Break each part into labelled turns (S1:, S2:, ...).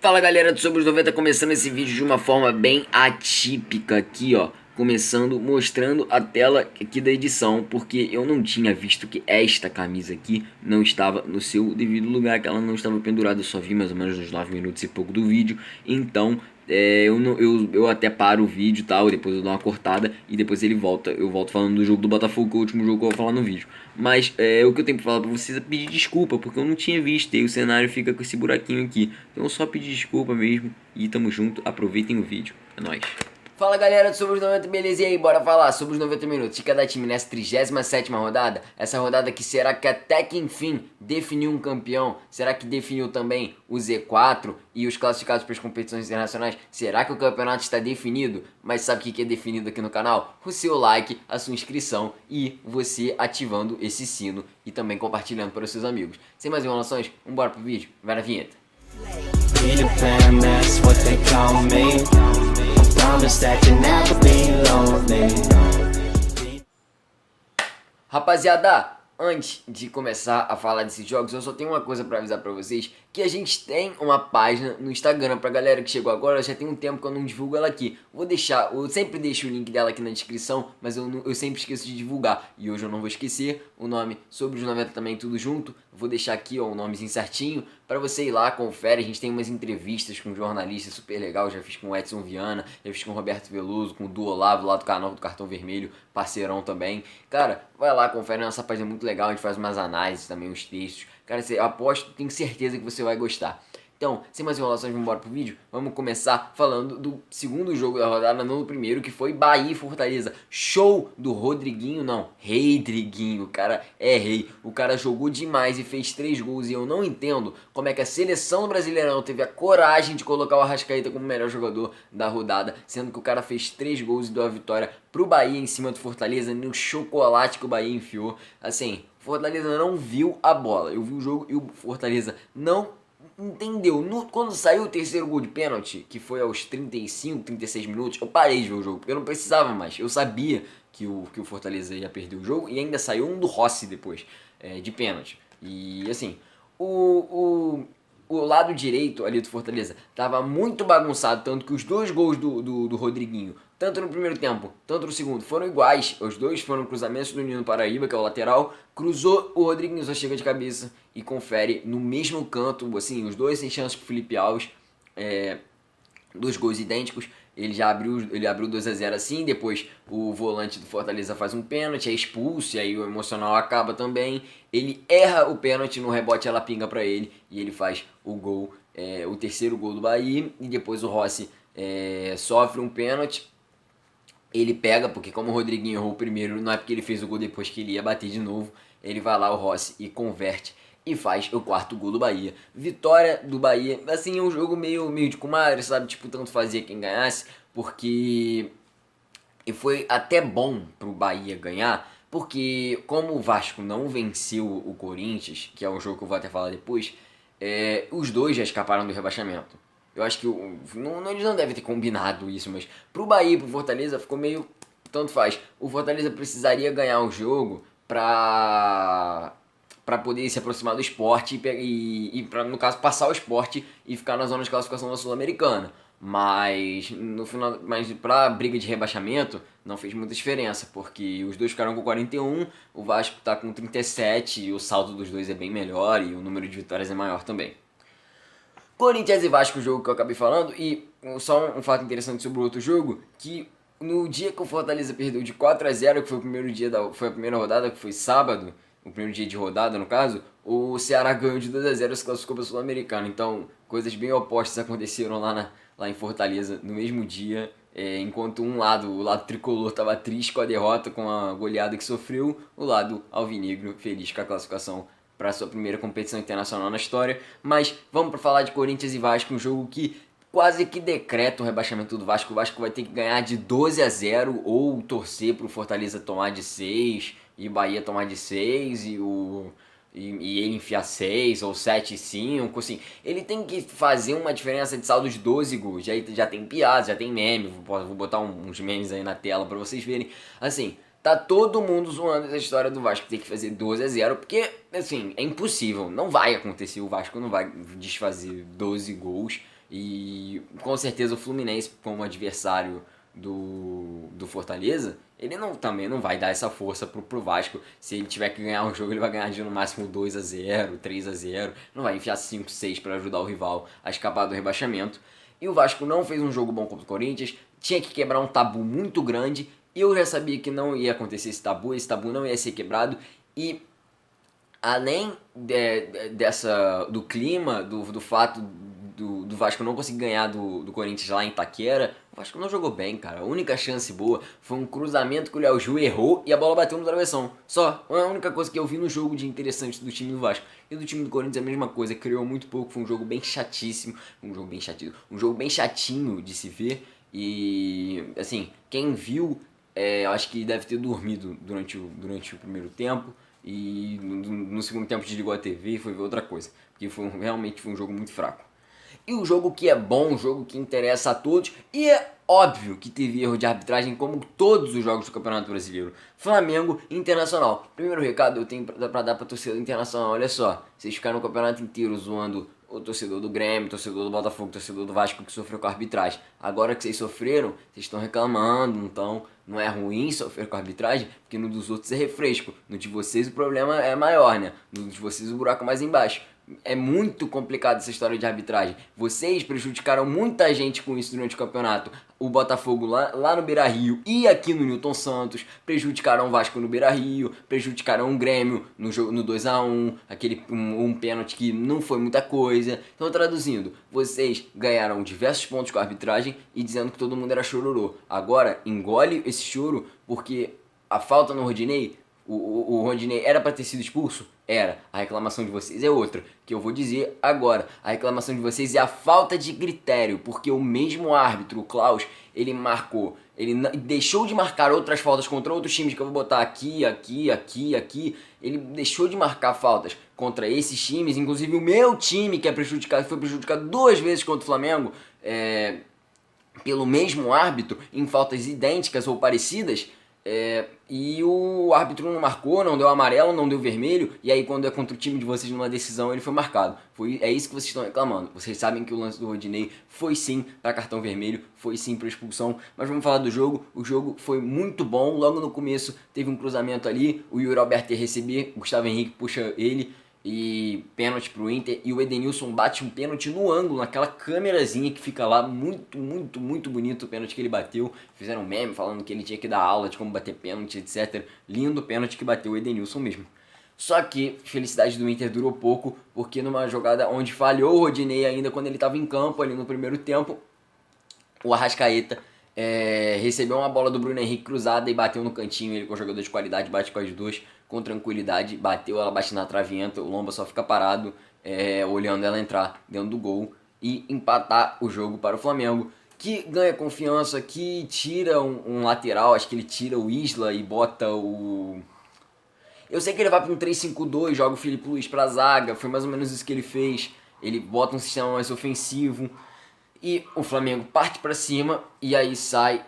S1: Fala galera do Sobre os 90, começando esse vídeo de uma forma bem atípica aqui, ó. Começando mostrando a tela aqui da edição, porque eu não tinha visto que esta camisa aqui não estava no seu devido lugar, que ela não estava pendurada. Eu só vi mais ou menos uns 9 minutos e pouco do vídeo, então eu até paro o vídeo e tal, depois eu dou uma cortada e depois ele volta. Eu volto falando do jogo do Botafogo, que é o último jogo que eu vou falar no vídeo. Mas o que eu tenho pra falar pra vocês é pedir desculpa, porque eu não tinha visto e o cenário fica com esse buraquinho aqui. Então eu só pedir desculpa mesmo e tamo junto, aproveitem o vídeo. É nóis. Fala galera do Sobre os 90, beleza? E aí, bora falar sobre os 90 minutos de cada time nessa 37ª rodada. Essa rodada que será que até que enfim definiu um campeão? Será que definiu também o Z4 e os classificados para as competições internacionais? Será que o campeonato está definido? Mas sabe o que é definido aqui no canal? O seu like, a sua inscrição e você ativando esse sino e também compartilhando para os seus amigos. Sem mais enrolações, vambora pro vídeo, vai na vinheta. Rapaziada, antes de começar a falar desses jogos, eu só tenho uma coisa pra avisar pra vocês, que a gente tem uma página no Instagram. Pra galera que chegou agora, já tem um tempo que eu não divulgo ela aqui. Eu sempre deixo o link dela aqui na descrição, mas eu sempre esqueço de divulgar. E hoje eu não vou esquecer, o nome Sobre os 90 também, tudo junto. Vou deixar aqui, ó, o nomezinho certinho, pra você ir lá, confere. A gente tem umas entrevistas com jornalistas super legal, já fiz com o Edson Viana, já fiz com o Roberto Veloso, com o Du Olavo lá do canal do Cartão Vermelho, parceirão também. Cara, vai lá, confere, nossa página é muito legal, a gente faz umas análises também, uns textos. Cara, eu aposto, tenho certeza que você vai gostar. Então, sem mais enrolações, vamos embora pro vídeo. Vamos começar falando do segundo jogo da rodada, não do primeiro, que foi Bahia e Fortaleza. Show do Rodriguinho, não, Reidriguinho, o cara é rei. O cara jogou demais e fez 3 gols e eu não entendo como é que a seleção brasileira não teve a coragem de colocar o Arrascaeta como o melhor jogador da rodada, sendo que o cara fez 3 gols e deu a vitória pro Bahia em cima do Fortaleza, no chocolate que o Bahia enfiou. Assim, Fortaleza não viu a bola. Eu vi o jogo e o Fortaleza não entendeu. Quando saiu o terceiro gol de pênalti, que foi aos 35, 36 minutos, eu parei de ver o jogo, porque eu não precisava mais. Eu sabia que o Fortaleza ia perder o jogo e ainda saiu um do Rossi depois, de pênalti. E assim, o lado direito ali do Fortaleza tava muito bagunçado, tanto que os 2 gols do Rodriguinho, tanto no primeiro tempo, tanto no segundo, foram iguais. Os dois foram cruzamentos do Nino Paraíba, que é o lateral. Cruzou, o Rodriguinho só chega de cabeça e confere no mesmo canto, assim, os dois sem chance pro Felipe Alves. 2 gols idênticos. Ele abriu 2 a 0 assim, depois o volante do Fortaleza faz um pênalti, é expulso, e aí o emocional acaba também. Ele erra o pênalti, no rebote ela pinga pra ele, e ele faz o gol, o terceiro gol do Bahia, e depois o Rossi sofre um pênalti. Ele pega, porque como o Rodriguinho errou o primeiro, não é porque ele fez o gol depois que ele ia bater de novo. Ele vai lá, o Rossi, e converte e faz o 4º gol do Bahia. Vitória do Bahia, assim, é um jogo meio de comadre, sabe? Tipo, tanto fazia quem ganhasse, porque e foi até bom pro Bahia ganhar, porque como o Vasco não venceu o Corinthians, que é um jogo que eu vou até falar depois, os dois já escaparam do rebaixamento. Eu acho que eles não devem ter combinado isso, mas pro Bahia e pro Fortaleza ficou meio tanto faz. O Fortaleza precisaria ganhar o jogo pra poder se aproximar do Sport e pra, no caso, passar o Sport e ficar na zona de classificação da Sul-Americana. Mas no final, mas pra briga de rebaixamento não fez muita diferença, porque os dois ficaram com 41, o Vasco tá com 37 e o saldo dos dois é bem melhor e o número de vitórias é maior também. Corinthians e Vasco, o jogo que eu acabei falando, e só um fato interessante sobre o outro jogo, que no dia que o Fortaleza perdeu de 4 a 0, que foi o primeiro dia foi a primeira rodada, que foi sábado, o primeiro dia de rodada no caso, o Ceará ganhou de 2 a 0 e se classificou para a Sul-Americana. Então, coisas bem opostas aconteceram lá em Fortaleza no mesmo dia, enquanto o lado tricolor estava triste com a derrota, com a goleada que sofreu, o lado alvinegro feliz com a classificação para sua primeira competição internacional na história. Mas vamos para falar de Corinthians e Vasco, um jogo que quase que decreta o rebaixamento do Vasco. O Vasco vai ter que ganhar de 12 a 0 ou torcer para o Fortaleza tomar de 6 e o Bahia tomar de 6 e ele enfiar 6 ou 7 e 5, assim. Ele tem que fazer uma diferença de saldo de 12 gols. Já tem piada, já tem meme, vou botar uns memes aí na tela para vocês verem. Assim, tá todo mundo zoando essa história do Vasco ter que fazer 12 a 0, porque, assim, é impossível, não vai acontecer, o Vasco não vai desfazer 12 gols E com certeza o Fluminense, como adversário do Fortaleza, ele também não vai dar essa força pro Vasco. Se ele tiver que ganhar um jogo, ele vai ganhar de no máximo 2-0, 3-0. Não vai enfiar 5-6 para ajudar o rival a escapar do rebaixamento. E o Vasco não fez um jogo bom contra o Corinthians, tinha que quebrar um tabu muito grande. Eu já sabia que não ia acontecer esse tabu não ia ser quebrado. E além do clima, do fato do Vasco não conseguir ganhar do Corinthians lá em Itaquera, o Vasco não jogou bem, cara. A única chance boa foi um cruzamento que o Léo Ju errou e a bola bateu no travessão. Só. A única coisa que eu vi no jogo de interessante do time do Vasco. E do time do Corinthians é a mesma coisa, criou muito pouco, foi um jogo bem chatíssimo. Um jogo bem chatinho de se ver. E, assim, quem viu, acho que deve ter dormido durante o primeiro tempo. E no segundo tempo desligou a TV e foi ver outra coisa. Porque realmente foi um jogo muito fraco. E o jogo que é bom, um jogo que interessa a todos. E é óbvio que teve erro de arbitragem, como todos os jogos do Campeonato Brasileiro. Flamengo e Internacional. Primeiro recado eu tenho pra dar pra torcida do Internacional. Olha só, vocês ficaram o campeonato inteiro zoando o torcedor do Grêmio, o torcedor do Botafogo, o torcedor do Vasco que sofreu com a arbitragem. Agora que vocês sofreram, vocês estão reclamando, então não é ruim sofrer com a arbitragem, porque no dos outros é refresco. No de vocês o problema é maior, né? No de vocês o buraco é mais embaixo. É muito complicado essa história de arbitragem. Vocês prejudicaram muita gente com isso durante o campeonato. O Botafogo lá no Beira-Rio e aqui no Newton Santos. Prejudicaram o Vasco no Beira-Rio. Prejudicaram o Grêmio no 2-1. Aquele um pênalti que não foi muita coisa. Então, traduzindo, vocês ganharam diversos pontos com a arbitragem e dizendo que todo mundo era chororô. Agora, engole esse choro, porque a falta no Rodinei, o Rodinei era para ter sido expulso? Era. A reclamação de vocês é outra, que eu vou dizer agora. A reclamação de vocês é a falta de critério, porque o mesmo árbitro, o Klaus, ele deixou de marcar outras faltas contra outros times, que eu vou botar aqui. Ele deixou de marcar faltas contra esses times, inclusive o meu time, que foi prejudicado 2 vezes contra o Flamengo, pelo mesmo árbitro, em faltas idênticas ou parecidas. E o árbitro não marcou, não deu amarelo, não deu vermelho. E aí quando é contra o time de vocês numa decisão, ele foi marcado. É isso que vocês estão reclamando. Vocês sabem que o lance do Rodinei foi sim para cartão vermelho, foi sim para expulsão. Mas vamos falar do jogo. O jogo foi muito bom. Logo no começo teve um cruzamento ali, o Yuri Alberto ia receber, o Gustavo Henrique puxa ele e pênalti pro Inter, e o Edenilson bate um pênalti no ângulo, naquela câmerazinha que fica lá, muito bonito o pênalti que ele bateu. Fizeram um meme falando que ele tinha que dar aula de como bater pênalti, etc. Lindo pênalti que bateu o Edenilson mesmo. Só que a felicidade do Inter durou pouco, porque numa jogada onde falhou o Rodinei ainda quando ele estava em campo ali no primeiro tempo, o Arrascaeta recebeu uma bola do Bruno Henrique cruzada e bateu no cantinho. Ele, com jogador de qualidade, bate com as duas com tranquilidade, bateu, ela bate na travienta, o Lomba só fica parado olhando ela entrar dentro do gol e empatar o jogo para o Flamengo, que ganha confiança, que tira um lateral. Acho que ele tira o Isla e bota o... Eu sei que ele vai para um 3-5-2, joga o Felipe Luiz pra zaga, foi mais ou menos isso que ele fez. Ele bota um sistema mais ofensivo e o Flamengo parte pra cima, e aí sai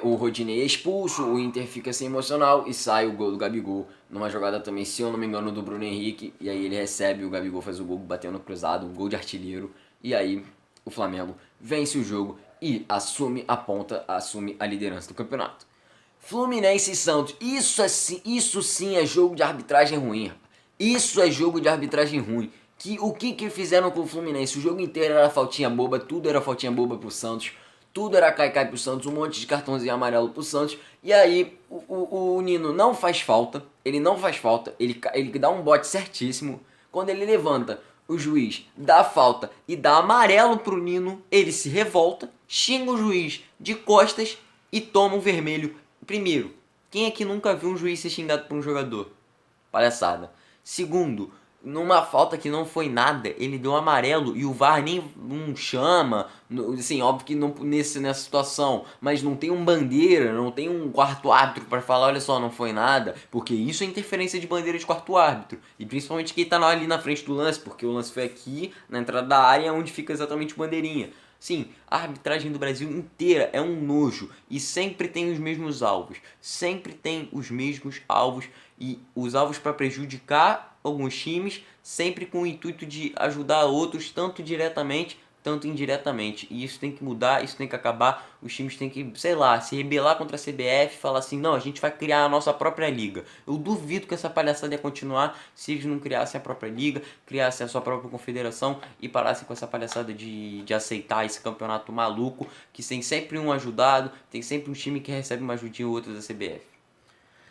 S1: o Rodinei expulso, o Inter fica sem emocional e sai o gol do Gabigol, numa jogada também, se eu não me engano, do Bruno Henrique, e aí ele recebe, o Gabigol faz o gol batendo no cruzado, um gol de artilheiro, e aí o Flamengo vence o jogo e assume a ponta, assume a liderança do campeonato. Fluminense e Santos, isso sim é jogo de arbitragem ruim, rapaz. Isso é jogo de arbitragem ruim. O que fizeram com o Fluminense? O jogo inteiro era faltinha boba, tudo era faltinha boba pro Santos, tudo era cai-cai pro Santos, um monte de cartãozinho amarelo pro Santos. E aí o Nino não faz falta, ele dá um bote certíssimo. Quando ele levanta, o juiz dá falta e dá amarelo pro Nino, ele se revolta, xinga o juiz de costas e toma um vermelho. Primeiro, quem é que nunca viu um juiz ser xingado por um jogador? Palhaçada. Segundo, numa falta que não foi nada, ele deu amarelo e o VAR nem não chama. Assim, óbvio que não nessa situação, mas não tem um bandeira, não tem um quarto árbitro para falar, olha só, não foi nada, porque isso é interferência de bandeira de quarto árbitro, e principalmente quem tá ali na frente do lance, porque o lance foi aqui na entrada da área onde fica exatamente o bandeirinha. Sim, a arbitragem do Brasil inteira é um nojo e sempre tem os mesmos alvos, e os alvos para prejudicar alguns times, sempre com o intuito de ajudar outros, tanto diretamente,
S2: tanto indiretamente. E isso tem que mudar, isso tem que acabar. Os times têm que, sei lá, se rebelar contra a CBF, falar assim, não, a gente vai criar a nossa própria liga. Eu duvido que essa palhaçada ia continuar se eles não criassem a própria liga, criassem a sua própria confederação e parassem com essa palhaçada de aceitar esse campeonato maluco, que tem sempre um ajudado, tem sempre um time que recebe uma ajudinha ou outra da CBF.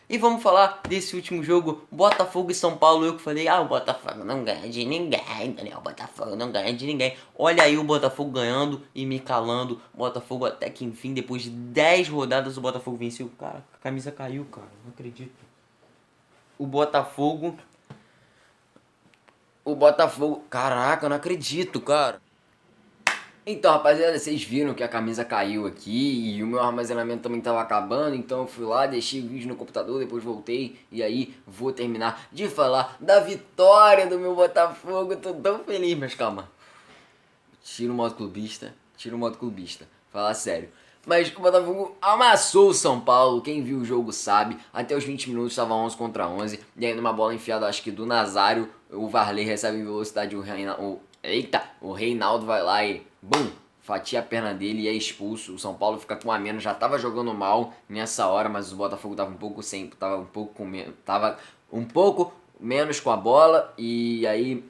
S2: E vamos falar desse último jogo, Botafogo e São Paulo. Eu que falei, o Botafogo não ganha de ninguém, Daniel, o Botafogo não ganha de ninguém. Olha aí o Botafogo ganhando e me calando. Botafogo até que enfim, depois de 10 rodadas, o Botafogo venceu. Cara, a camisa caiu, cara, não acredito. O Botafogo, caraca, eu não acredito, cara.
S1: Então, rapaziada, vocês viram que a camisa caiu aqui e o meu armazenamento também estava acabando, então eu fui lá, deixei o vídeo no computador, depois voltei e aí vou terminar de falar da vitória do meu Botafogo. Eu tô tão feliz, mas calma. Tira o modo clubista, falar sério. Mas o Botafogo amassou o São Paulo, quem viu o jogo sabe, até os 20 minutos estava 11 contra 11, e aí numa bola enfiada, acho que do Nazário, o Varley recebe em velocidade, o Reinaldo vai lá e, bum, fatia a perna dele e é expulso. O São Paulo fica com um a menos, já tava jogando mal nessa hora, mas o Botafogo tava um pouco menos com a bola, e aí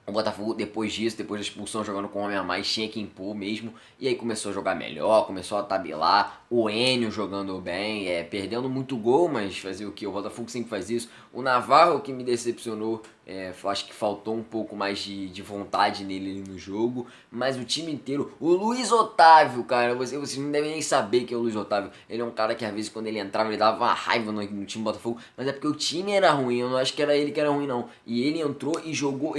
S1: o Botafogo, depois disso, depois da expulsão, jogando com um homem a mais, tinha que impor mesmo. E aí começou a jogar melhor, começou a tabelar. O Enio jogando bem, perdendo muito gol, mas fazer o que? O Botafogo sempre faz isso. O Navarro, que me decepcionou, acho que faltou um pouco mais de vontade nele no jogo. Mas o time inteiro, o Luiz Otávio, cara, vocês não devem nem saber quem é o Luiz Otávio. Ele é um cara que às vezes quando ele entrava, ele dava uma raiva no time do Botafogo. Mas é porque o time era ruim, eu não acho que era ele que era ruim não. E ele entrou e jogou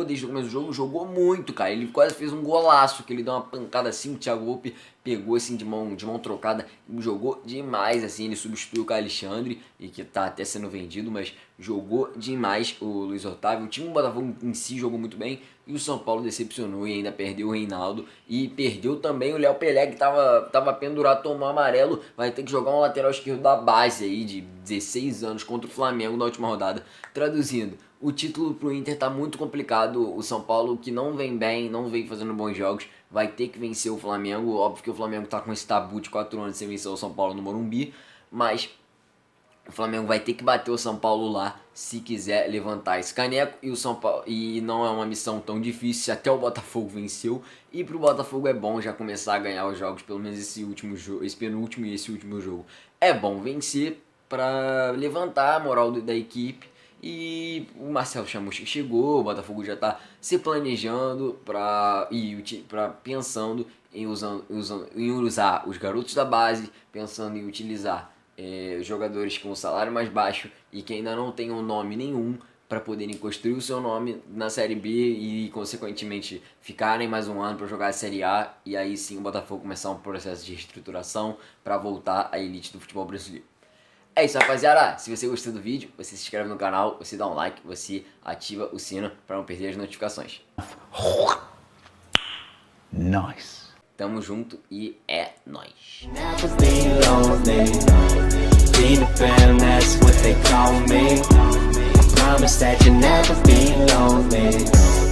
S1: desde o começo do jogo, jogou muito, cara. Ele quase fez um golaço, que ele deu uma pancada assim, o Thiago Volpi pegou assim de mão trocada, jogou demais, assim, ele substituiu o Alexandre, e que tá até sendo vendido, mas jogou demais o Luiz Otávio. O time do Botafogo em si jogou muito bem, e o São Paulo decepcionou e ainda perdeu o Reinaldo, e perdeu também o Léo Pelé, que tava pendurado, tomou amarelo, vai ter que jogar um lateral esquerdo da base aí, de 16 anos, contra o Flamengo na última rodada. Traduzindo, o título pro Inter tá muito complicado. O São Paulo, que não vem bem, não vem fazendo bons jogos, vai ter que vencer o Flamengo. Óbvio que o Flamengo tá com esse tabu de 4 anos sem vencer o São Paulo no Morumbi, mas o Flamengo vai ter que bater o São Paulo lá se quiser levantar esse caneco. E o São Paulo, e não é uma missão tão difícil, até o Botafogo venceu. E pro Botafogo é bom já começar a ganhar os jogos, pelo menos esse último jogo, esse penúltimo e esse último jogo. É bom vencer para levantar a moral da equipe. E o Marcelo Chamusca chegou, o Botafogo já está se planejando pensando em usar os garotos da base, pensando em utilizar jogadores com salário mais baixo e que ainda não tenham nome nenhum para poderem construir o seu nome na Série B e consequentemente ficarem mais um ano para jogar a Série A, e aí sim o Botafogo começar um processo de reestruturação para voltar à elite do futebol brasileiro. É isso, rapaziada. Se você gostou do vídeo, você se inscreve no canal, você dá um like, você ativa o sino para não perder as notificações.
S3: Nice.
S1: Tamo junto e é nóis.
S4: Promise that you'll never be lonely.